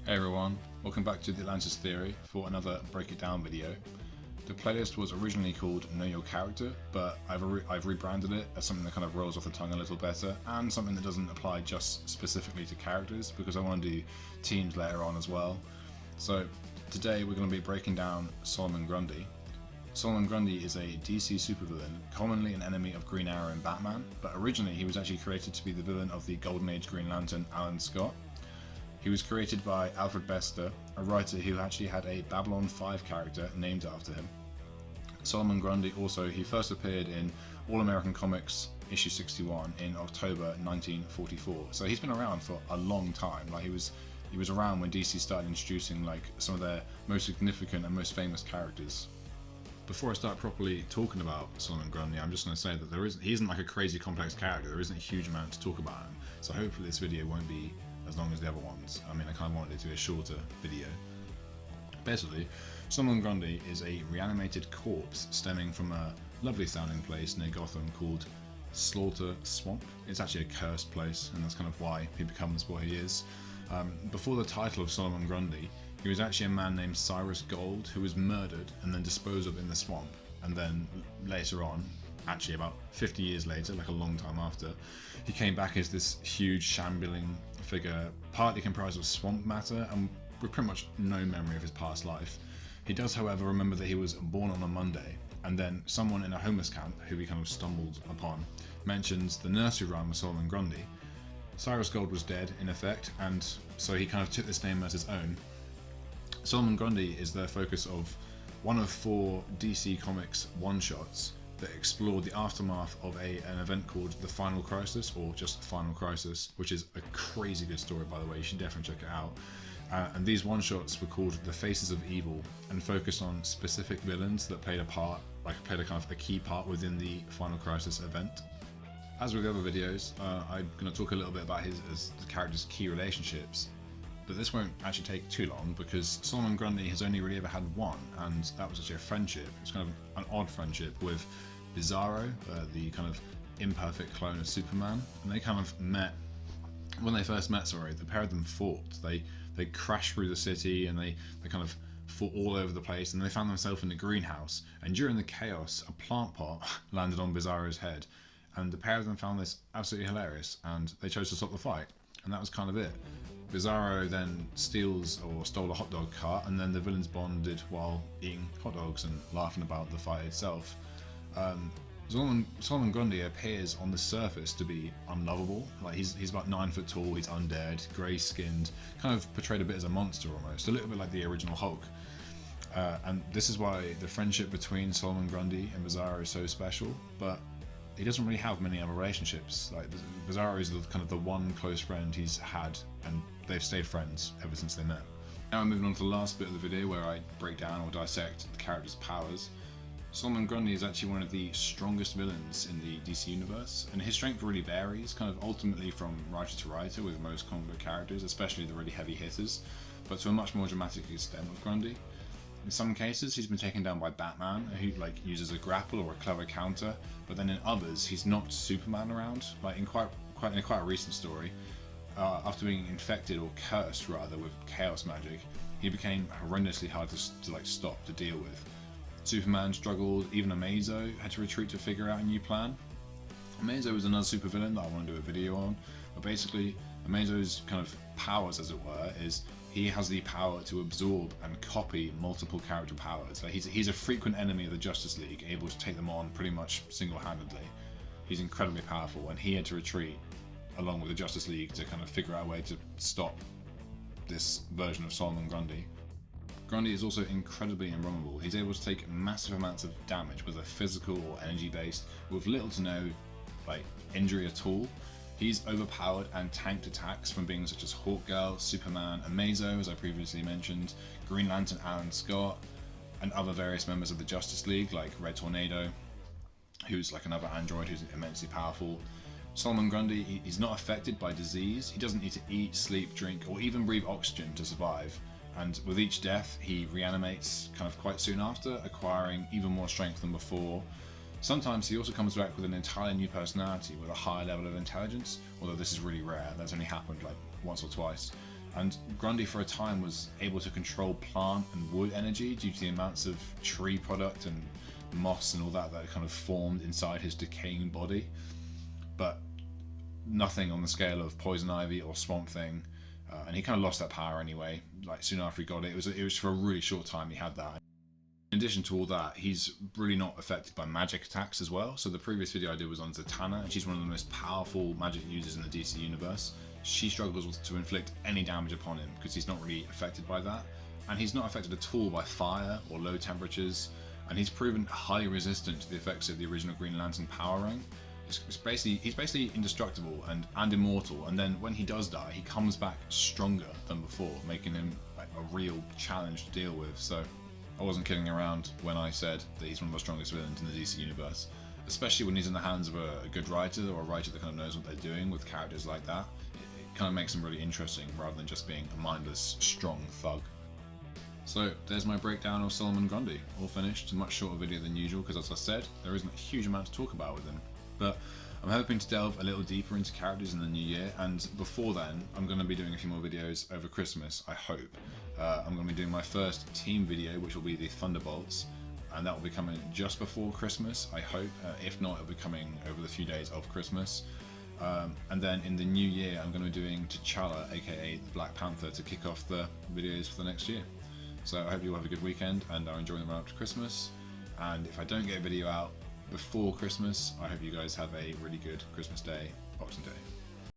Hey everyone, welcome back to the Atlantis Theory for another Break It Down video. The playlist was originally called Know Your Character, but I've rebranded it as something that kind of rolls off the tongue a little better, and something that doesn't apply just specifically to characters, because I want to do teams later on as well. So today we're going to be breaking down Solomon Grundy. Solomon Grundy is a DC supervillain, commonly an enemy of Green Arrow and Batman, but originally he was actually created to be the villain of the Golden Age Green Lantern, Alan Scott. He was created by Alfred Bester, a writer who actually had a Babylon 5 character named after him. Solomon Grundy he first appeared in All American Comics issue 61 in October 1944. So he's been around for a long time. Like he was around when DC started introducing like some of their most significant and most famous characters. Before I start properly talking about Solomon Grundy, I'm just going to say that he isn't like a crazy complex character. There isn't a huge amount to talk about him. So hopefully this video won't be as long as the other ones. I mean, I kind of wanted it to be a shorter video. Basically, Solomon Grundy is a reanimated corpse stemming from a lovely sounding place near Gotham called Slaughter Swamp. It's actually a cursed place, and that's kind of why he becomes what he is. Before the title of Solomon Grundy, he was actually a man named Cyrus Gold who was murdered and then disposed of in the swamp, and then later on, actually about 50 years later, like a long time after, he came back as this huge shambling figure, partly comprised of swamp matter and with pretty much no memory of his past life. He does, however, remember that he was born on a Monday, and then someone in a homeless camp, who he kind of stumbled upon, mentions the nursery rhyme of Solomon Grundy. Cyrus Gold was dead, in effect, and so he kind of took this name as his own. Solomon Grundy is the focus of one of 4 DC Comics one-shots that explored the aftermath of an event called The Final Crisis, or just Final Crisis, which is a crazy good story, by the way. You should definitely check it out. And these one-shots were called The Faces of Evil, and focused on specific villains that played a kind of a key part within the Final Crisis event. As with the other videos, I'm going to talk a little bit about the character's key relationships, but this won't actually take too long because Solomon Grundy has only really ever had one, and that was actually a friendship. It's kind of an odd friendship with Bizarro, the kind of imperfect clone of Superman, and they kind of met. When they first met, the pair of them fought. They crashed through the city, and they kind of fought all over the place, and they found themselves in the greenhouse, and during the chaos a plant pot landed on Bizarro's head, and the pair of them found this absolutely hilarious, and they chose to stop the fight, and that was kind of it. Bizarro then stole a hot dog cart, and then the villains bonded while eating hot dogs and laughing about the fight itself. Solomon Grundy appears on the surface to be unlovable. Like he's about 9 foot tall, he's undead, grey skinned, kind of portrayed a bit as a monster almost, a little bit like the original Hulk. And this is why the friendship between Solomon Grundy and Bizarro is so special, but he doesn't really have many other relationships. Like Bizarro is kind of the one close friend he's had, and they've stayed friends ever since they met. Now I'm moving on to the last bit of the video where I break down or dissect the character's powers. Solomon Grundy is actually one of the strongest villains in the DC universe, and his strength really varies, kind of ultimately from writer to writer with most comic book characters, especially the really heavy hitters, but to a much more dramatic extent with Grundy. In some cases, he's been taken down by Batman, who uses a grapple or a clever counter, but then in others, he's knocked Superman around. Like in quite a recent story, after being infected or cursed rather with chaos magic, he became horrendously hard to deal with. Superman struggled, even Amazo had to retreat to figure out a new plan. Amazo is another supervillain that I want to do a video on, but basically Amazo's kind of powers, as it were, is he has the power to absorb and copy multiple character powers. Like he's a frequent enemy of the Justice League, able to take them on pretty much single-handedly. He's incredibly powerful, and he had to retreat along with the Justice League to kind of figure out a way to stop this version of Solomon Grundy. Grundy is also incredibly invulnerable. He's able to take massive amounts of damage, whether physical or energy-based, with little to no injury at all. He's overpowered and tanked attacks from beings such as Hawkgirl, Superman, Amazo, as I previously mentioned, Green Lantern Alan Scott, and other various members of the Justice League, like Red Tornado, who's like another android who's immensely powerful. Solomon Grundy, he's not affected by disease. He doesn't need to eat, sleep, drink, or even breathe oxygen to survive. And with each death, he reanimates kind of quite soon after, acquiring even more strength than before. Sometimes he also comes back with an entirely new personality with a higher level of intelligence, although this is really rare. That's only happened like once or twice. And Grundy for a time was able to control plant and wood energy due to the amounts of tree product and moss and all that kind of formed inside his decaying body, but nothing on the scale of poison ivy or swamp thing. And he kind of lost that power anyway. Like soon after he got it, it was for a really short time he had that. In addition to all that, he's really not affected by magic attacks as well. So the previous video I did was on Zatanna, and she's one of the most powerful magic users in the DC universe. She struggles to inflict any damage upon him because he's not really affected by that. And he's not affected at all by fire or low temperatures, and he's proven highly resistant to the effects of the original Green Lantern power ring. He's basically indestructible and immortal, and then when he does die, he comes back stronger than before, making him like a real challenge to deal with. So I wasn't kidding around when I said that he's one of the strongest villains in the DC universe, especially when he's in the hands of a good writer, or a writer that kind of knows what they're doing with characters like that. It kind of makes him really interesting rather than just being a mindless, strong thug. So there's my breakdown of Solomon Grundy, all finished. A much shorter video than usual because, as I said, there isn't a huge amount to talk about with him. But I'm hoping to delve a little deeper into characters in the new year, and before then I'm going to be doing a few more videos over Christmas, I hope. I'm going to be doing my first team video, which will be the Thunderbolts, and that will be coming just before Christmas, I hope. If not, it'll be coming over the few days of Christmas. And then in the new year I'm going to be doing T'Challa, aka the Black Panther, to kick off the videos for the next year. So I hope you all have a good weekend and are enjoying the run up to Christmas. And if I don't get a video out before Christmas, I hope you guys have a really good Christmas Day, Boxing Day.